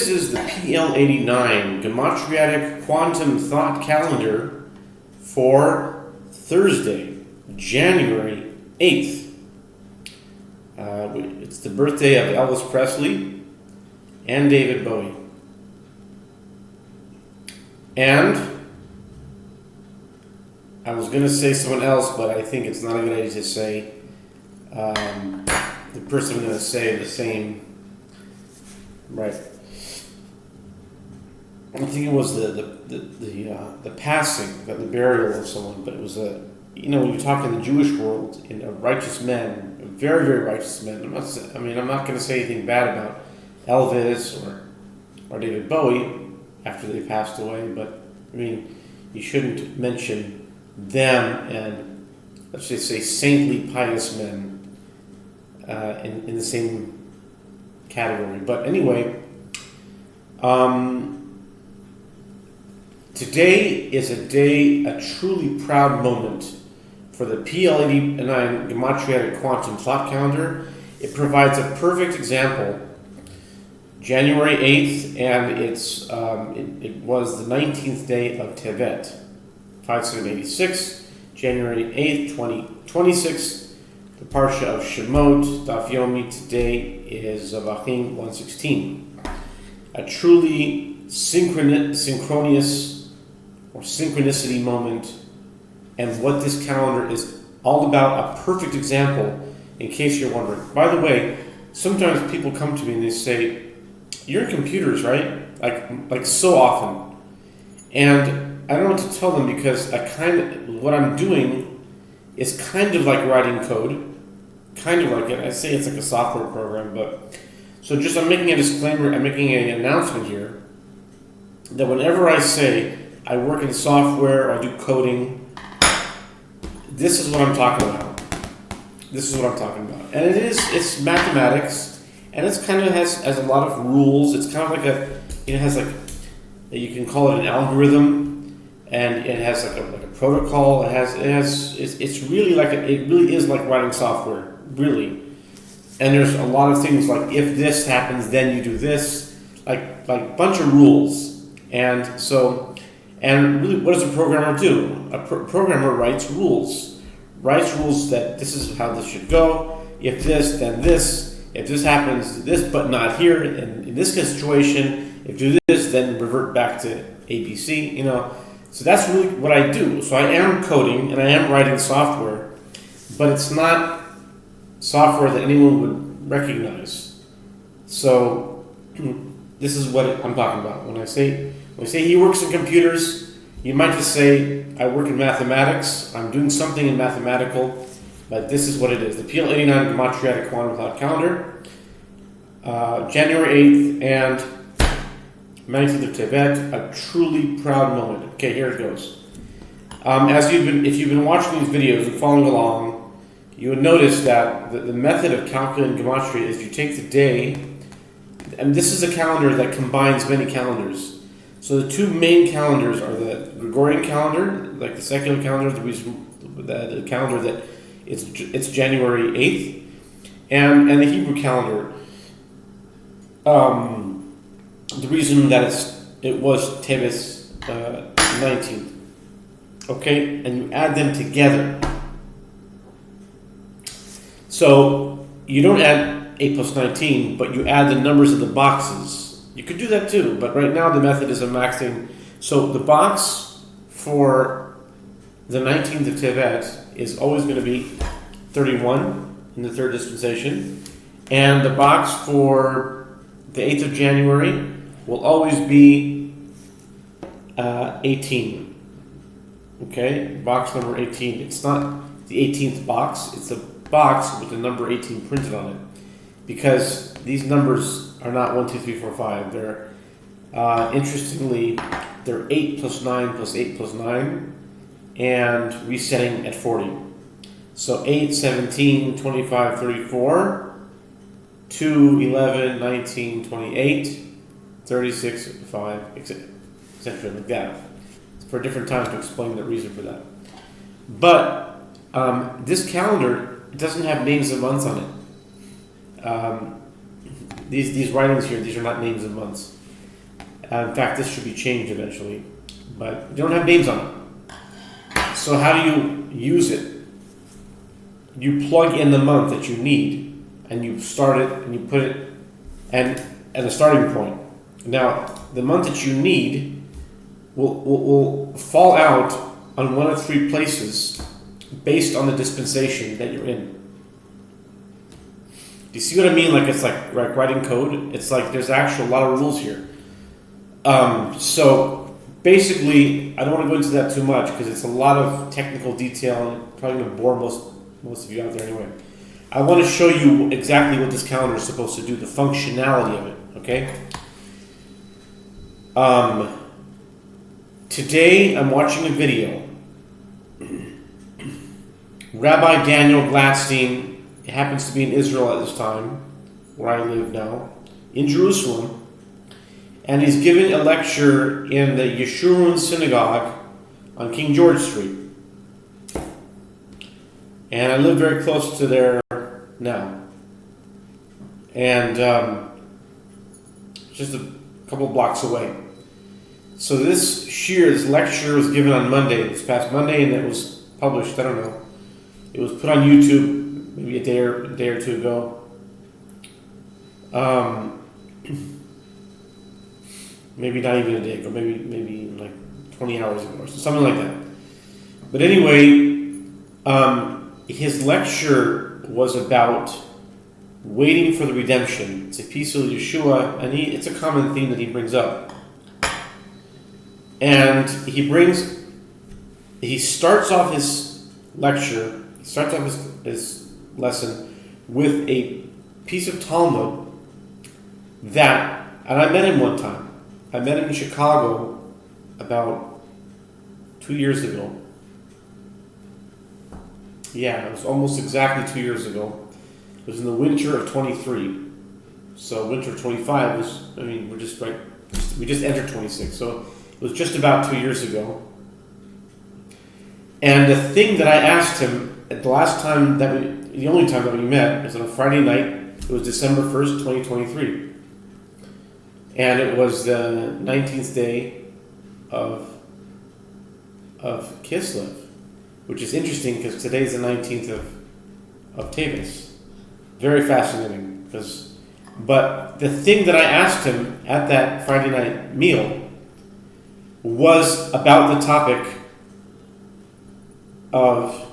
this is the PL-89 Gematriatic Quantum Thought Calendar for Thursday, January 8th. It's the birthday of Elvis Presley and David Bowie. And I was going to say someone else, but I think it's not a good idea to say the person I'm going to say the same. Right. I think it was the passing, the burial of someone, but it was when you talk in the Jewish world, righteous men, very, very righteous men. I'm not going to say anything bad about Elvis or David Bowie after they passed away, but you shouldn't mention them and, let's just say, saintly, pious men in the same category. But anyway, today is a truly proud moment for the PL-89 Gematriatic Quantum Thought Calendar. It provides a perfect example. January 8th, and it was the 19th day of Tevet, 5786, January 8th, 2026. The Parsha of Shemot, Daf Yomi, today is Zavachim 116. A truly synchronous or synchronicity moment, and what this calendar is all about, a perfect example, in case you're wondering. By the way, sometimes people come to me and they say, "You're in computers, right?" Like so often. And I don't know what to tell them, because what I'm doing is kind of like writing code. Kind of like it. I say it's like a software program, but so I'm making a disclaimer, I'm making an announcement here that whenever I say I work in software or I do coding, this is what I'm talking about. This is what I'm talking about. And it's mathematics, and it's kind of has a lot of rules. It's kind of like you can call it an algorithm, and it has like a protocol. It's really it really is like writing software, really. And there's a lot of things like, if this happens, then you do this, like bunch of rules. And really, what does a programmer do? A programmer writes rules that this is how this should go. If this, then this. If this happens, this, but not here. And in this situation, if you do this, then revert back to ABC. So that's really what I do. So I am coding and I am writing software, but it's not software that anyone would recognize. So this is what I'm talking about. When I say he works in computers, you might just say, I work in mathematics. I'm doing something in mathematical, but this is what it is. The PL-89 Gematriatic Quantum Thought Calendar, January 8th and 19th of Tevet, a truly proud moment. Okay, here it goes. If you've been watching these videos and following along, you would notice that the method of calculating gematria is you take the day, and this is a calendar that combines many calendars. So the two main calendars are the Gregorian calendar, like the secular calendar, the calendar that it's January 8th, and the Hebrew calendar. The reason that it was Tevet 19th. Okay, and you add them together. So you don't add 8 plus 19, but you add the numbers of the boxes. You could do that too, but right now the method is a maxing. So the box for the 19th of Tevet is always going to be 31 in the third dispensation, and the box for the 8th of January will always be 18. Okay, box number 18. It's not the 18th box, it's a box with the number 18 printed on it, because these numbers are not 1, 2, 3, 4, 5. They're interestingly, they're 8 plus 9 plus 8 plus 9, and resetting at 40. So 8, 17, 25, 34, 2, 11, 19, 28, 36, 5, etc. like that. It's for a different time to explain the reason for that. But this calendar doesn't have names of months on it. These writings here, these are not names of months. In fact, this should be changed eventually, but they don't have names on it. So how do you use it? You plug in the month that you need, and you start it, and you put it and at a starting point. Now, the month that you need will fall out on one of three places based on the dispensation that you're in. Do you see what I mean? Like it's like writing code. It's like there's actually a lot of rules here. So basically, I don't want to go into that too much because it's a lot of technical detail and it's probably going to bore most of you out there anyway. I want to show you exactly what this calendar is supposed to do, the functionality of it. Okay. Today I'm watching a video. Rabbi Daniel Gladstein happens to be in Israel at this time, where I live now, in Jerusalem, and he's giving a lecture in the Yeshurun Synagogue on King George Street. And I live very close to there now. And just a couple blocks away. So this lecture was given on Monday, this past Monday, and it was published, I don't know. It was put on YouTube maybe a day or two ago. Maybe not even a day ago, maybe like 20 hours ago or something like that. But anyway, his lecture was about waiting for the redemption. It's a piece of Yeshua, and it's a common theme that he brings up. And he starts off his lecture, his lesson with a piece of Talmud that, and I met him one time. I met him in Chicago about 2 years ago. Yeah, it was almost exactly 2 years ago. It was in the winter of 23. So winter of 25 was, we just entered 26. So it was just about 2 years ago. And the thing that I asked him the only time that we met was on a Friday night. It was December 1st, 2023. And it was the 19th day of Kislev, which is interesting because today's the 19th of Teves. Very fascinating. But the thing that I asked him at that Friday night meal was about the topic of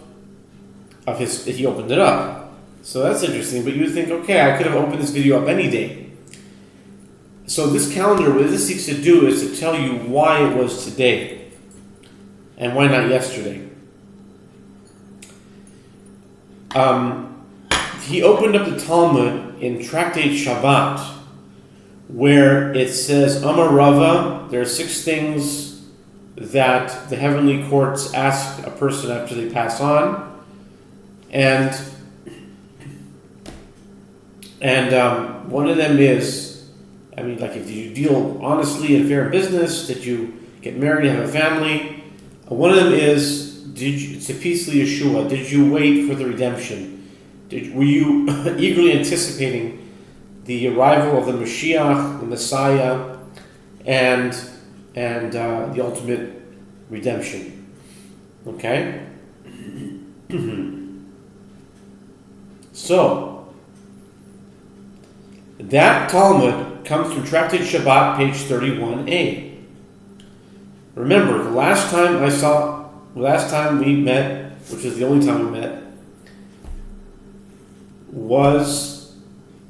he opened it up. So that's interesting, but you would think, okay, I could have opened this video up any day. So this calendar, what this seeks to do is to tell you why it was today and why not yesterday. He opened up the Talmud in Tractate Shabbat, where it says, Amar Rava, there are 6 things that the heavenly courts ask a person after they pass on. And one of them is, if you deal honestly in fair business, did you get married and have a family? One of them is, it's a piece of Yeshua. Did you wait for the redemption? Were you eagerly anticipating the arrival of the Mashiach, the Messiah, and the ultimate redemption? Okay? So, that Talmud comes from Tractate Shabbat, page 31a. Remember, the last time we met, which is the only time we met, was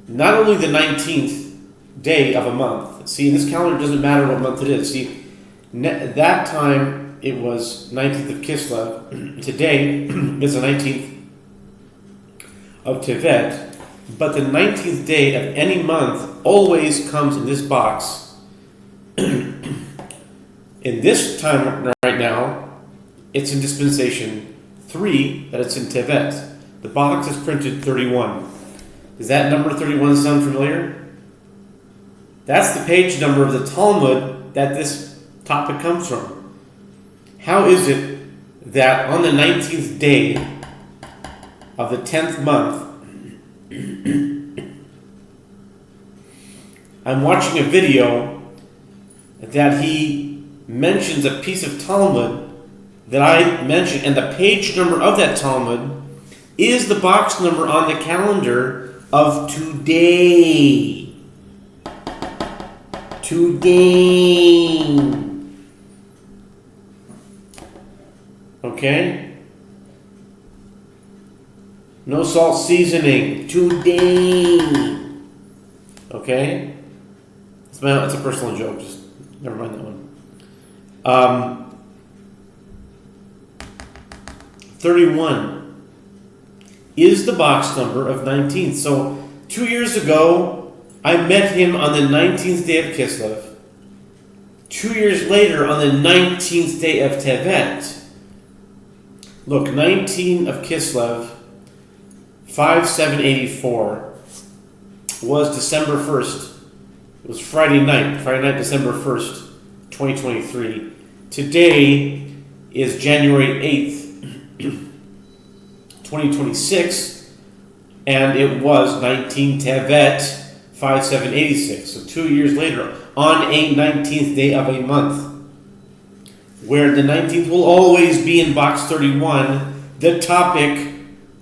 not only the 19th day of a month. See, in this calendar, it doesn't matter what month it is. See, that time it was 19th of Kislev. Today is the 19th of Tevet. But the 19th day of any month always comes in this box. In this time right now, it's in dispensation 3, that it's in Tevet. The box is printed 31. Does that number 31 sound familiar? That's the page number of the Talmud that this topic comes from. How is it that on the 19th day of the 10th month, I'm watching a video that he mentions a piece of Talmud that I mentioned, and the page number of that Talmud is the box number on the calendar of today. Today. Okay? No salt seasoning. Today. Okay? It's a personal joke. Just never mind that one. 31 is the box number of 19th. So 2 years ago, I met him on the 19th day of Kislev. 2 years later, on the 19th day of Tevet. Look, 19 of Kislev, 5784, was December 1st. It was Friday night, December 1st, 2023. Today is January 8th, 2026, and it was 19 Tevet, 5786. So 2 years later, on a 19th day of a month, where the 19th will always be in box 31, the topic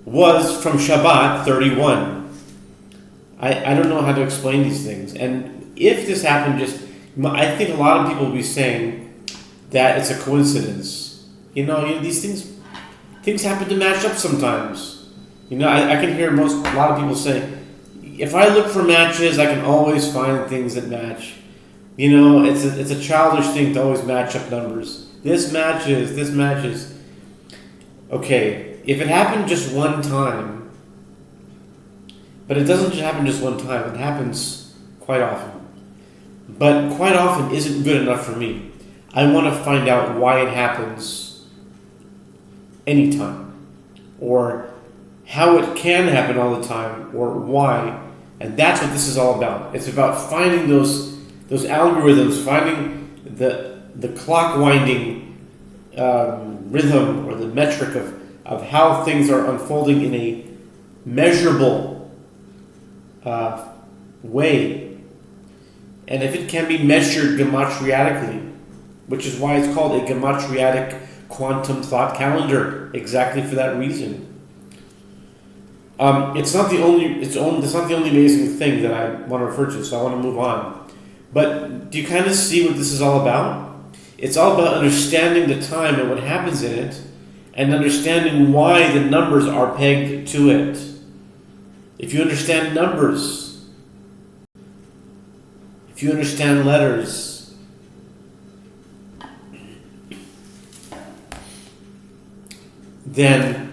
was from Shabbat 31. I don't know how to explain these things. And if this happened, I think a lot of people will be saying that it's a coincidence. These things happen to match up sometimes. I can hear a lot of people say, if I look for matches, I can always find things that match. It's a childish thing to always match up numbers. This matches. Okay, if it happened just one time, but it doesn't just happen just one time, it happens quite often. But quite often isn't good enough for me. I want to find out why it happens anytime, or how it can happen all the time, or why. And that's what this is all about. It's about finding those algorithms, finding the clock winding rhythm, or the metric of how things are unfolding in a measurable way. And if it can be measured gematriatically, which is why it's called a gematriatic quantum thought calendar, exactly for that reason. It's not the only amazing thing that I want to refer to, so I want to move on. But do you kind of see what this is all about? It's all about understanding the time and what happens in it, and understanding why the numbers are pegged to it. If you understand numbers, if you understand letters, then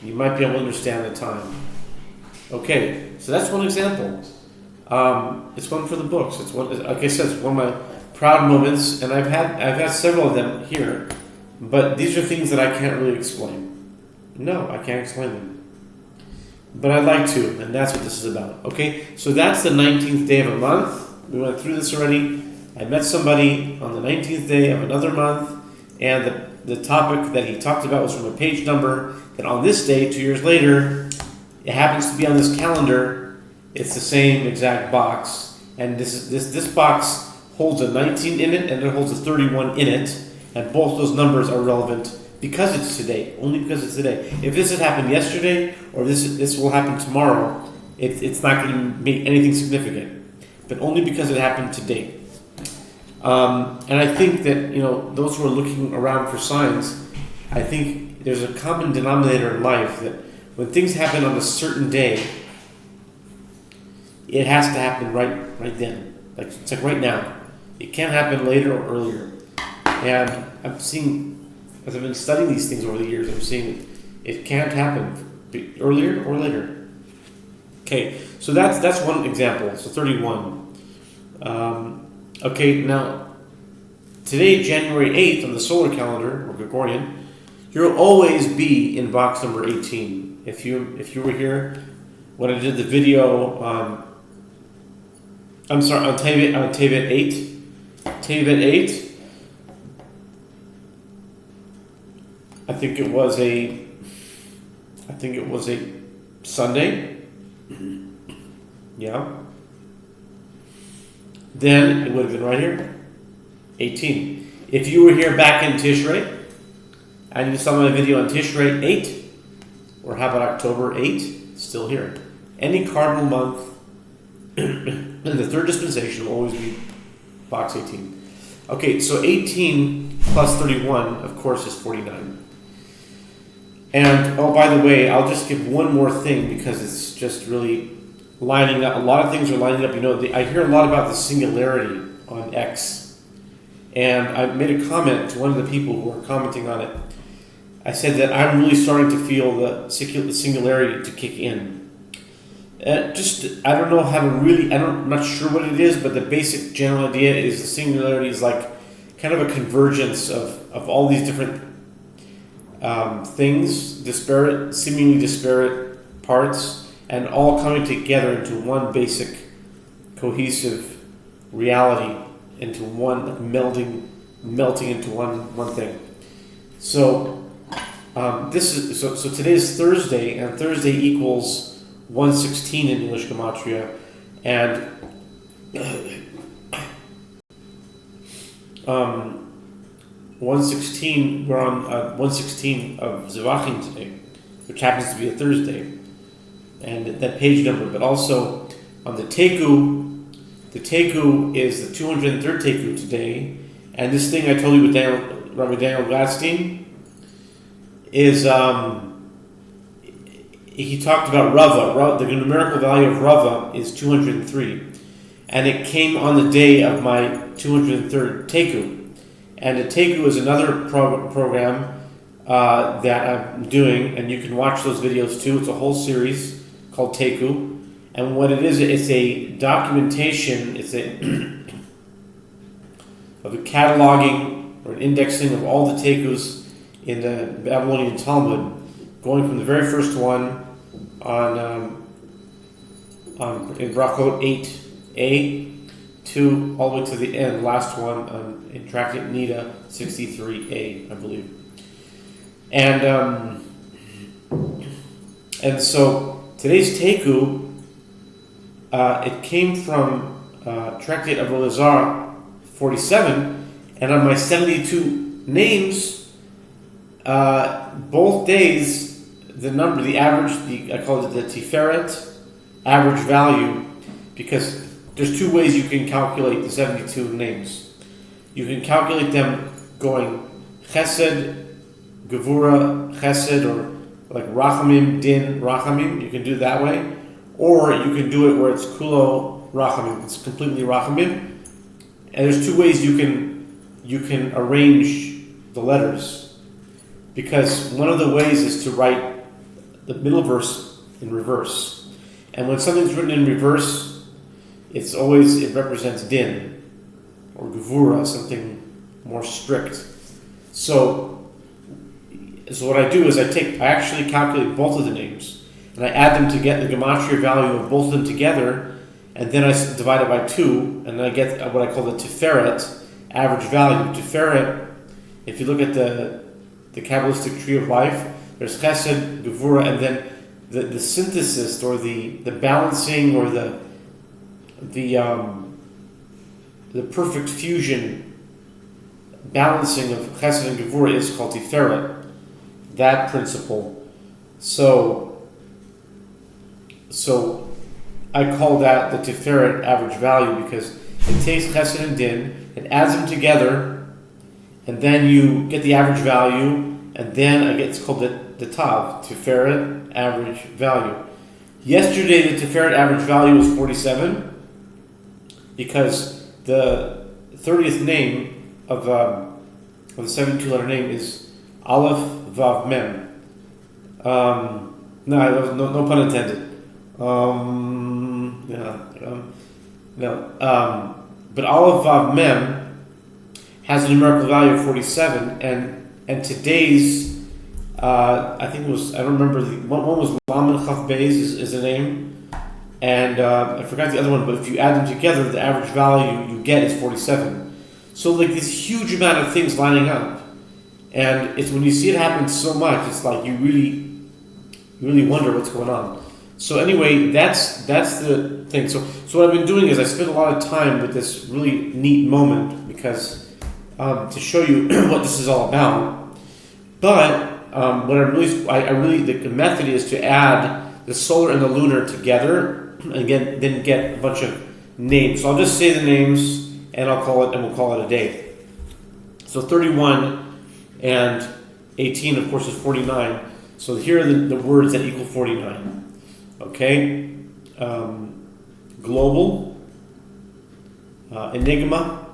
you might be able to understand the time. Okay, so that's one example. It's one for the books. It's one, like I said, it's one of my proud moments, and I've had several of them here. But these are things that I can't really explain. No, I can't explain them. But I'd like to, and that's what this is about. Okay, so that's the 19th day of a month. We went through this already. I met somebody on the 19th day of another month, and the topic that he talked about was from a page number that on this day, 2 years later, it happens to be on this calendar. It's the same exact box, and this box holds a 19 in it, and it holds a 31 in it, and both those numbers are relevant because it's today, only because it's today. If this had happened yesterday, or this will happen tomorrow, it's not going to make anything significant, but only because it happened today. And I think that, those who are looking around for signs, I think there's a common denominator in life that when things happen on a certain day, it has to happen right then. It's like right now. It can't happen later or earlier. And I'm seeing, as I've been studying these things over the years, I'm seeing it can't happen earlier or later. Okay, so that's one example. So 31. Okay, now today, January 8th on the solar calendar, or Gregorian, you'll always be in box number 18. If you were here when I did the video on Tevet 8. Tevet 8. I think it was a Sunday. Yeah. then it would have been right here, 18. If you were here back in Tishrei, and you saw my video on Tishrei 8, or how about October 8, still here. Any cardinal month in the third dispensation will always be box 18. Okay, so 18 plus 31, of course, is 49. And, oh, by the way, I'll just give one more thing because it's just really lining up. A lot of things are lining up. You know, I hear a lot about the singularity on X. And I made a comment to one of the people who were commenting on it. I said that I'm really starting to feel the singularity to kick in. I don't know how to really, I'm not sure what it is, but the basic general idea is the singularity is like kind of a convergence of all these different things, seemingly disparate parts, and all coming together into one basic cohesive reality, into one melting into one thing. So so today is Thursday, and Thursday equals 116 in English gematria, and 116. We're on 116 of Zevachim today, which happens to be a Thursday, and that page number. But also on the Teku is the 203rd Teku today, and this thing I told you with Rabbi Daniel Gladstein is he talked about Rava. The numerical value of Rava is 203, and it came on the day of my 203rd Teku. And the Teku is another program that I'm doing, and you can watch those videos too. It's a whole series called Teku, and what it is, it's a documentation. It's of a cataloging or an indexing of all the Tekus in the Babylonian Talmud, going from the very first one in Brachot 8a to all the way to the end, last one in Tractate Nida 63a, I believe. And so today's Teku, it came from Tractate of Elazar 47, and on my 72 names, both days, the number, the average, I call it the Tiferet average value, because there's two ways you can calculate the 72 names. You can calculate them going Chesed, Gevura, Chesed, or like Rachamim, Din, Rachamim. You can do it that way. Or you can do it where it's Kulo Rachamim. It's completely Rachamim. And there's two ways you can arrange the letters. Because one of the ways is to write the middle verse in reverse. And when something's written in reverse, it represents din or gevura, something more strict. So what I do is I actually calculate both of the names, and I add them to get the gematria value of both of them together, and then I divide it by 2, and I get what I call the Tiferet average value. Tiferet, if you look at the Kabbalistic tree of life, there's Chesed, Gevura, and then the synthesis or the balancing or the perfect fusion balancing of Chesed and Gevura is called Tiferet. That principle. So I call that the Tiferet average value because it takes Chesed and Din, it adds them together, and then you get the average value, and then it's called the Tav, Tiferet average value. Yesterday the Tiferet average value was 47 because the 30th name of the 72-letter name is Aleph Vav Mem. No pun intended. But Aleph Vav Mem has a numerical value of 47, and today's I think it was, I don't remember, one was Lamed Chaf Beis is the name, and I forgot the other one, but if you add them together, the average value you get is 47. So like this huge amount of things lining up, and it's when you see it happen so much, it's like you really wonder what's going on. So anyway, that's the thing. So what I've been doing is I spent a lot of time with this really neat moment because to show you what this is all about. But what I really the method is to add the solar and the lunar together, and again then get a bunch of names. So I'll just say the names and we'll call it a day. So 31 and 18, of course, is 49. So here are the words that equal 49. Okay, global, Enigma,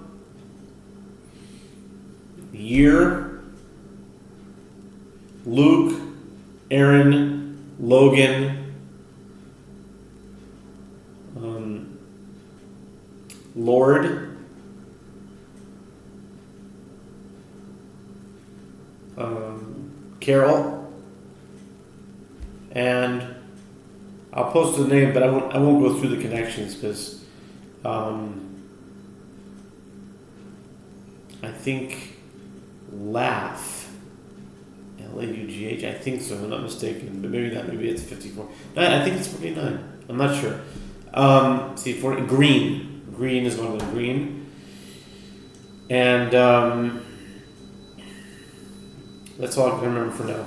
year, Luke, Aaron, Logan, Lord, Carol, and I'll post the name, but I won't go through the connections because I think Laugh, Laugh, I think so, if I'm not mistaken, but maybe not. Maybe it's 54. I think it's 49. I'm not sure. Green is one of them. Green, and that's all I can remember for now.